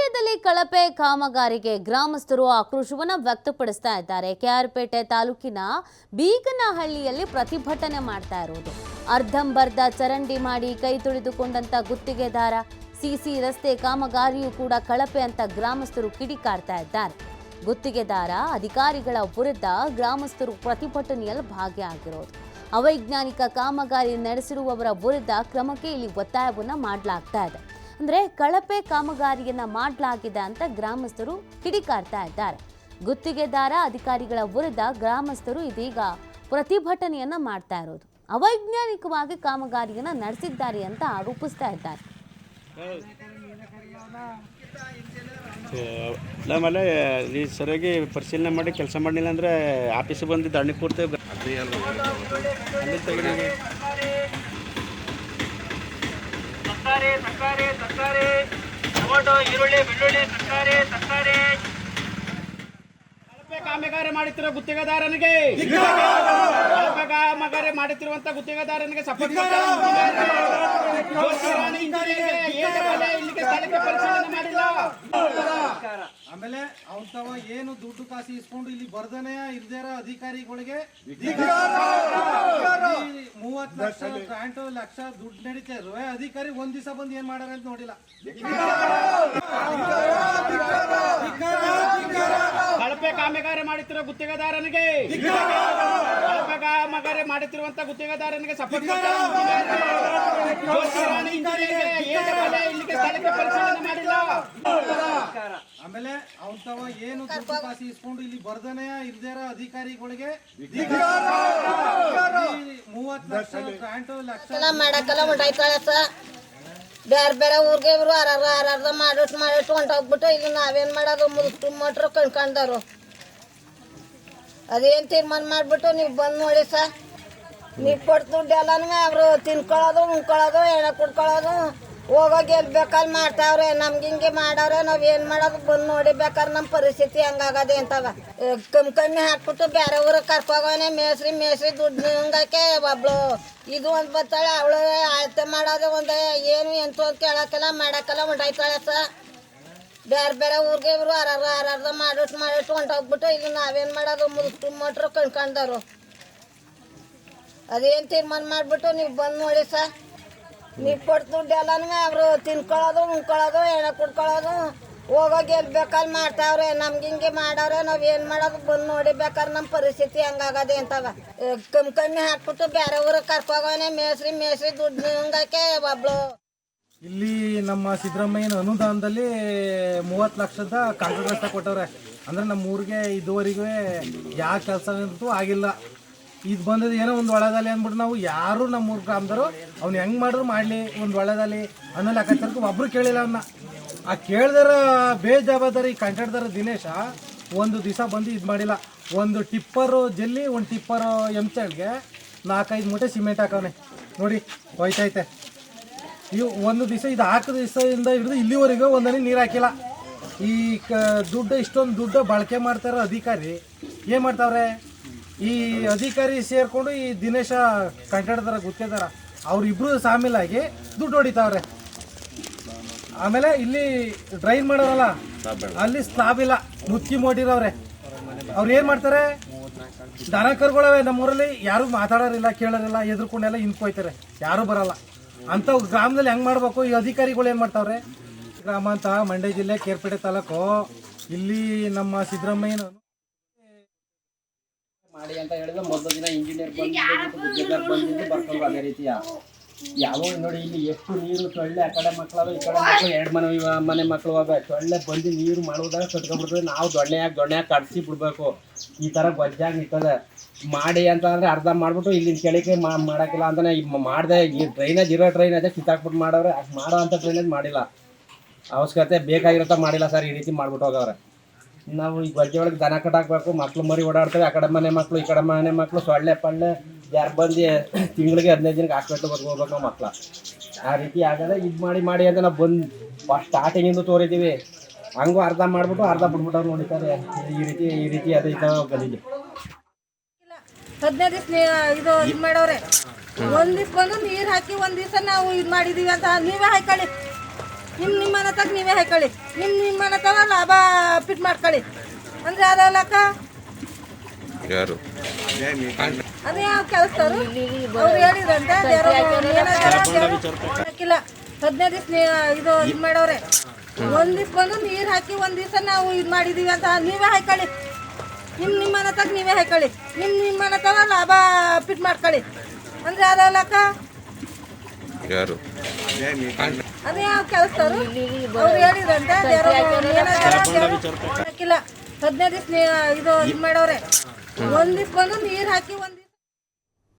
ಮಂಡ್ಯದಲ್ಲಿ ಕಳಪೆ ಕಾಮಗಾರಿಗೆ ಗ್ರಾಮಸ್ಥರು ಆಕ್ರೋಶವನ್ನು ವ್ಯಕ್ತಪಡಿಸ್ತಾ ಇದ್ದಾರೆ. ಕೆಆರ್ಪೇಟೆ ತಾಲೂಕಿನ ಬೀಗನಹಳ್ಳಿಯಲ್ಲಿ ಪ್ರತಿಭಟನೆ ಮಾಡ್ತಾ ಇರೋದು. ಅರ್ಧಂಬರ್ಧ ಚರಂಡಿ ಮಾಡಿ ಕೈ ತುಳಿದುಕೊಂಡಂತ ಗುತ್ತಿಗೆದಾರ, ಸಿಸಿ ರಸ್ತೆ ಕಾಮಗಾರಿಯೂ ಕೂಡ ಕಳಪೆ ಅಂತ ಗ್ರಾಮಸ್ಥರು ಕಿಡಿಕಾರ್ತಾ ಇದ್ದಾರೆ. ಗುತ್ತಿಗೆದಾರ ಅಧಿಕಾರಿಗಳ ವಿರುದ್ಧ ಗ್ರಾಮಸ್ಥರು ಪ್ರತಿಭಟನೆಯಲ್ಲಿ ಭಾಗಿಯಾಗಿರೋದು. ಅವೈಜ್ಞಾನಿಕ ಕಾಮಗಾರಿ ನಡೆಸಿರುವವರ ವಿರುದ್ಧ ಕ್ರಮಕ್ಕೆ ಇಲ್ಲಿ ಒತ್ತಾಯವನ್ನ ಮಾಡಲಾಗ್ತಾ ಇದೆ. ಅಂದ್ರೆ ಕಳಪೆ ಕಾಮಗಾರಿಯನ್ನ ಮಾಡಲಾಗಿದೆ ಅಂತ ಗ್ರಾಮಸ್ಥರು ಕಿಡಿಕಾರ್ತಾ ಇದ್ದಾರೆ. ಗುತ್ತಿಗೆದಾರ ಅಧಿಕಾರಿಗಳ ವಿರುದ್ಧ ಗ್ರಾಮಸ್ಥರು ಇದೀಗ ಪ್ರತಿಭಟನೆಯನ್ನ ಮಾಡ್ತಾ ಇರೋದು. ಅವೈಜ್ಞಾನಿಕವಾಗಿ ಕಾಮಗಾರಿಯನ್ನ ನಡೆಸಿದ್ದಾರೆ ಅಂತ ಆರೋಪಿಸ್ತಾ ಇದ್ದಾರೆ. ಆಮೇಲೆ ಈ ಸರಿಯಾಗಿ ಪರಿಶೀಲನೆ ಮಾಡಿ ಕೆಲಸ ಮಾಡಲಿಲ್ಲ ಅಂದರೆ ಆಫೀಸಿಗೆ ಬಂದು ದಂಡಿ ಕೊಡ್ತೇವೆ. ಕಾಮಗಾರಿ ಮಾಡುತ್ತಿರುವ ಗುತ್ತಿಗೆದಾರನಿಗೆ ಕಾಮಗಾರಿ ಮಾಡುತ್ತಿರುವಂತ ಗುತ್ತಿಗೆದಾರನಿಗೆ ಸಪೋರ್ಟ್ ಮಾಡಿಲ್ಲ. ಆಮೇಲೆ ಅವನು ಏನು ದುಡ್ಡು ಕಾಸು ಇಸ್ಕೊಂಡು ಇಲ್ಲಿ ಬರ್ದನೆ ಇರ್ದಾರ ಅಧಿಕಾರಿಗಳಿಗೆ 30 ಲಕ್ಷ ಗ್ರಾಂಟ್ ಲಕ್ಷ ದುಡ್ಡು ನಡೀತಾ ಇರುವೆ ಅಧಿಕಾರಿ ಒಂದ್ ದಿವಸ ಬಂದು ಏನ್ ಮಾಡಾರ ಅಂತ ನೋಡಿಲ್ಲ. ಕಳಪೆ ಕಾಮಗಾರಿ ಮಾಡುತ್ತಿರುವ ಗುತ್ತಿಗೆದಾರನಿಗೆ ಕಾಮಗಾರಿ ಮಾಡುತ್ತಿರುವಂತ ಗುತ್ತಿಗೆದಾರನಿಗೆ ಸಪೋರ್ಟ್ ಮಾಡಿಲ್ಲ. ಆಮೇಲೆ ಅವನು ಏನು ದುಡ್ಡು ಕಾಸು ಇಸ್ಕೊಂಡು ಇಲ್ಲಿ ಬರ್ದನೆ ಇರ್ದಾರ ಅಧಿಕಾರಿಗಳಿಗೆ 30 ಲಕ್ಷ ಗ್ರಾಂಟ್ ಲಕ್ಷ ಮಾಡಕ್ಕಲ್ಲ ಹೊಂಟಾಯ್ತಾಳ. ಬೇರೆ ಬೇರೆ ಊರಿಗೆ ಇವರು ಅರ್ಧ ಮಾಡಿಟ್ಟು ಹೊಂಟೋಗ್ಬಿಟ್ಟು ಇಲ್ಲಿ ನಾವೇನ್ ಮಾಡೋದು ಮುದುಕು ಮಟ್ರು ಕಣ್ಕೊಂಡವ್ರು. ಅದೇನ್ ತೀರ್ಮಾನ ಮಾಡ್ಬಿಟ್ಟು ನೀವು ಬಂದು ನೋಡಿ ಸರ್. ನೀವು ಕೊಟ್ಟು ದುಡ್ಡು ಎಲ್ಲಾನು ಅವರು ತಿನ್ಕೊಳ್ಳೋದು ಉಣ್ಕೊಳ್ಳೋದು ಎಣ್ಣೆ ಕುಡ್ಕೊಳ್ಳೋದು ಹೋಗೋ ಗೆಲ್ಬೇಕಲ್ಲಿ ಮಾಡ್ತಾವ್ರೆ. ನಮ್ಗೆ ಹಿಂಗೆ ಮಾಡವ್ರೆ, ನಾವ್ ಏನ್ ಮಾಡೋದು ಬಂದು ನೋಡಿ ಬೇಕಾದ್ರೆ ನಮ್ಮ ಪರಿಸ್ಥಿತಿ ಹಂಗಾಗದೆ ಅಂತವ. ಕಮ್ಮಿ ಹಾಕ್ಬಿಟ್ಟು ಬೇರೆ ಊರಿಗೆ ಕರ್ಕೋಗವನೆ ಮೇಸ್ರಿ ದುಡ್ಡು ಹಂಗಾಕೆ ಒಬ್ಳು ಇದು ಒಂದ್ ಬರ್ತಾಳೆ, ಅವಳು ಅಳತೆ ಮಾಡೋದು ಒಂದೇ ಏನು ಎಂತ ಅಂತ ಕೇಳಕ್ಕೆಲ್ಲ ಮಾಡಕ್ಕೆಲ್ಲ ಹೊಂಟಾಯ್ತಾಳೆ ಸರ್. ಬೇರೆ ಬೇರೆ ಊರಿಗೆ ಇವರು ಅರ್ಧ ಮಾಡಿಟ್ಟು ಹೊಂಟೋಗ್ಬಿಟ್ಟು ಇಲ್ಲಿ ನಾವೇನ್ ಮಾಡೋದು ಮುದುಕು ಮಟ್ರು ಕಣ್ಕೊಂಡವ್ರು. ಅದೇನ್ ತೀರ್ಮಾನ ಮಾಡ್ಬಿಟ್ಟು ನೀವು ಬಂದು ನೋಡಿ ಸರ್. ನೀವು ಕೊಟ್ಟು ದುಡ್ಡು ಎಲ್ಲಾನು ಅವರು ತಿನ್ಕೊಳ್ಳೋದು ಉಣ್ಕೊಳ್ಳೋದು ಎಣ್ಣೆ ಕುಡ್ಕೊಳ್ಳೋದು ಹೋಗೋ ಗೆಲ್ಬೇಕಲ್ಲಿ ಮಾಡ್ತಾವ್ರೆ. ನಮ್ಗೆ ಹಿಂಗೆ ಮಾಡವ್ರೆ, ನಾವ್ ಏನ್ ಮಾಡೋದು ಬಂದು ನೋಡಿ ಬೇಕಾದ್ರೆ ನಮ್ಮ ಪರಿಸ್ಥಿತಿ ಹಂಗಾಗದೆ ಅಂತವ. ಕಮ್ಮಿ ಹಾಕ್ಬಿಟ್ಟು ಬೇರೆ ಊರಿಗೆ ಕರ್ಕೋಗವನೆ ಮೇಸ್ರಿ ದುಡ್ಡು ಹಂಗಾಕೆ ಒಬ್ಳು. ಇಲ್ಲಿ ನಮ್ಮ ಸಿದ್ದರಾಮಯ್ಯನ ಅನುದಾನದಲ್ಲಿ 30 ಲಕ್ಷದ ಕಾಂಕ್ರೀಟ್ ರಸ್ತೆ ಕೊಟ್ಟವ್ರೆ. ಅಂದ್ರೆ ನಮ್ಮ ಊರಿಗೆ ಇದುವರೆಗೂ ಯಾವ ಕೆಲಸ ಆಗಿಲ್ಲ. ಇದು ಬಂದದ್ದು ಏನೋ ಒಂದು ಒಳದಲ್ಲಿ ಅಂದ್ಬಿಟ್ಟು ನಾವು ಯಾರು ನಮ್ಮ ಊರ್ ಗ್ರಾಮದವರು ಅವ್ನು ಹೆಂಗ್ ಮಾಡಿದ್ರು ಮಾಡ್ಲಿ ಒಂದು ಒಳದಲ್ಲಿ ಅನ್ನೋ ಲೆಕ್ಕಾಚಾರಕ್ಕೆ ಒಬ್ರು ಕೇಳಿಲ್ಲ ಅವನ್ನ. ಆ ಕೇಳ್ದಾರ ಬೇಜವಾಬ್ದಾರಿ ಕಾಂಟ್ರಾಕ್ಟರ್ ದಿನೇಶ ಒಂದು ದಿವಸ ಬಂದು ಇದು ಮಾಡಿಲ್ಲ. ಒಂದು ಟಿಪ್ಪರು ಜಲ್ಲಿ ಒಂದು ಟಿಪ್ಪರು ಎಂಚಳ್ಗೆ 4-5 ಮೂಟೆ ಸಿಮೆಂಟ್ ಹಾಕವನೆ ನೋಡಿ ಹೋಯ್ತೈತೆ. ಇವು ಒಂದು ದಿವಸ ಇದು ಹಾಕಿದ ದಿವಸದಿಂದ ಹಿಡಿದು ಇಲ್ಲಿವರೆಗೂ ಒಂದನೇ ನೀರು ಹಾಕಿಲ್ಲ. ಈ ದುಡ್ಡು ಇಷ್ಟೊಂದು ದುಡ್ಡು ಬಳಕೆ ಮಾಡ್ತಾರೋ ಅಧಿಕಾರಿ ಏನು ಮಾಡ್ತಾವ್ರೆ? ಈ ಅಧಿಕಾರಿ ಸೇರ್ಕೊಂಡು ಈ ದಿನೇಶ ಕಾಂಟ್ರಾಕ್ಟರ್ ಗುತ್ತಿಗೆದಾರ ಅವ್ರಿಬ್ರು ಸಾಮಿಲಾಗಿ ದುಡ್ಡು ಹೊಡಿತಾವ್ರೆ. ಆಮೇಲೆ ಇಲ್ಲಿ ಡ್ರೈನ್ ಮಾಡೋರಲ್ಲ ಅಲ್ಲಿ ಸ್ಲಾಬ್ ಇಲ್ಲ, ಮುಚ್ಚಿ ಮೋಟಿರವ್ರೆ. ಅವ್ರು ಏನು ಮಾಡ್ತಾರೆ? ದನ ಕರ್ಗಳವೆ ನಮ್ಮೂರಲ್ಲಿ ಯಾರು ಮಾತಾಡೋರಿಲ್ಲ, ಕೇಳೋರಿಲ್ಲ, ಎದ್ರುಕೊಂಡೆಲ್ಲ ಹಿಂದ್ಕೋಯ್ತಾರೆ, ಯಾರು ಬರಲ್ಲ. ಅಂತ ಗ್ರಾಮದಲ್ಲಿ ಹೆಂಗ್ ಮಾಡ್ಬೇಕು? ಈ ಅಧಿಕಾರಿಗಳು ಏನ್ ಮಾಡ್ತಾವ್ರೆ? ಗ್ರಾಮ ಅಂತ ಮಂಡ್ಯ ಜಿಲ್ಲೆ ಕೇರ್ಪೇಟೆ ತಾಲೂಕು ಇಲ್ಲಿ ನಮ್ಮ ಸಿದ್ದರಾಮಯ್ಯನ ಮಾಡಿ ಅಂತ ಹೇಳಿದ್ರೆ ಮೊದಲ ದಿನ ಇಂಜಿನಿಯರ್ ಬಂದಿದ್ದು ಬರ್ಕೊಂಡು ಅದೇ ರೀತಿಯ ಯಾವ ನೋಡಿ ಇಲ್ಲಿ ಎಷ್ಟು ನೀರು ಸೊಳ್ಳೆ ಆ ಕಡೆ ಮಕ್ಕಳು ಈ ಕಡೆ ಮಕ್ಕಳು 2 ಮನೆ ಮಕ್ಕಳು ಸೊಳ್ಳೆ ಬಂದು ನೀರು ಮಾಡುವುದಾಗ ಕಟ್ಕೊಂಡ್ಬಿಡ್ತದೆ. ನಾವು ದೊಣ್ಣೆ ಕಟ್ಸಿ ಬಿಡ್ಬೇಕು. ಈ ಥರ ಗೊಜ್ಜಾಗಿ ನಿಂತದೆ ಮಾಡಿ ಅಂತ ಅಂದರೆ ಅರ್ಧ ಮಾಡಿಬಿಟ್ಟು ಇಲ್ಲಿನ ಕೆಳಗೆ ಮಾಡೋಕ್ಕಿಲ್ಲ ಅಂತಲೇ ಮಾಡಿದೆ. ಈ ಡ್ರೈನೇಜ್ ಇರೋ ಡ್ರೈನೇಜ್ ಕಿತ್ತಾಕ್ಬಿಟ್ಟು ಮಾಡವ್ರೆ. ಅಷ್ಟು ಮಾಡೋ ಅಂಥ ಡ್ರೈನೇಜ್ ಮಾಡಿಲ್ಲ. ಅವಶ್ಯಕತೆ ಬೇಕಾಗಿರುತ್ತಾ ಮಾಡಿಲ್ಲ ಸರ್. ಈ ರೀತಿ ಮಾಡ್ಬಿಟ್ಟು ಹೋಗವ್ರೆ. ನಾವು ಈ ಗೊಜ್ಜೆ ಒಳಗೆ ದನ ಕಟ್ಟಾಕಬೇಕು, ಮಕ್ಳು ಮರಿ ಓಡಾಡ್ತವೆ. ಆ ಕಡೆ ಮನೆ ಮಕ್ಕಳು ಈ ಕಡೆ ಮನೆ ಮಕ್ಕಳು ಸೊಳ್ಳೆ ಪಳ್ಳೆ ಯಾರು ಬಂದು ತಿಂಗಳಿಗೆ 15 ದಿನಕ್ಕೆ ಹಾಸ್ಪಿಟ್ಲ್ ಹೋಗ್ಬೇಕು ನಾವು ಮಕ್ಳು. ಆ ರೀತಿ ಆಗದೆ ಇದು ಮಾಡಿ ಅಂತ ನಾವು ಬಂದು ಫಸ್ಟ್ ಸ್ಟಾರ್ಟಿಂಗಿಂದ ತೋರಿದ್ದೀವಿ. ಹಂಗೂ ಅರ್ಧ ಮಾಡಿಬಿಟ್ಟು ಅರ್ಧ ಬಿಟ್ಬಿಟ್ಟವ್ರು ನೋಡಿತಾರೆ. ಈ ರೀತಿ ಅದು ಗಲೀಜು. 15 ದಿವಸ ಇದು ಮಾಡವ್ರೆ. ಒಂದ್ ದಿವ್ಸ ಬಂದು ನೀರ್ ಹಾಕಿ ಒಂದ್ ದಿವಸ ನಾವು ಇದು ಮಾಡಿದೀವಿ ಅಂತ ನೀವೇ ಹಾಕೊಳ್ಳಿ. ನಿಮ್ಮ ಮನೆ ತಗ ನೀವೇ ಹಾಕೊಳ್ಳಿ ನಿಮ್ಮ ಮನೆ ತಗ ಲಾಭ ಪಿಟ್ ಮಾಡ್ಕೊಳ್ಳಿ ಅಂದ್ರೆ ಯಾರಲ್ಲಕ್ಕ ಯಾರು ಅದೇ ಯಾವ ಕೆಲಸದವರು ಅವ್ರು ಹೇಳಿದ್ರಂತೆ ಹಾಕಿಲ್ಲ 15 ದಿವಸ ಇದು ಮಾಡವ್ರೆ ಒಂದ್ ದಿವ್ಸ ಬಂದು ನೀರು ಹಾಕಿ ಒಂದ್ ದಿವಸ ನಾವು ಇದು ಮಾಡಿದೀವಿ ಅಂತ ನೀವೇ ಹಾಕೊಳ್ಳಿ ನಿಮ್ಮ ಮನೆ ತಗ ನೀವೇ ಹಾಕೊಳ್ಳಿ ನಿಮ್ಮ ಮನೆ ತಗ ಲಾಭ ಪಿಟ್ ಮಾಡ್ಕೊಳ್ಳಿ ಅಂದ್ರೆ ಯಾರಲ್ಲಕ್ಕ ಯಾರು ಅದೇ ಯಾವ ಕೆಲಸದವರು ಅವ್ರು ಹೇಳಿದ್ರಂತೆ ಹಾಕಿಲ್ಲ 15 ದಿವಸ ಇದು ಮಾಡವ್ರೆ ಒಂದ್ ದಿವ್ಸ ಬಂದು ನೀರು ಹಾಕಿ ಒಂದ್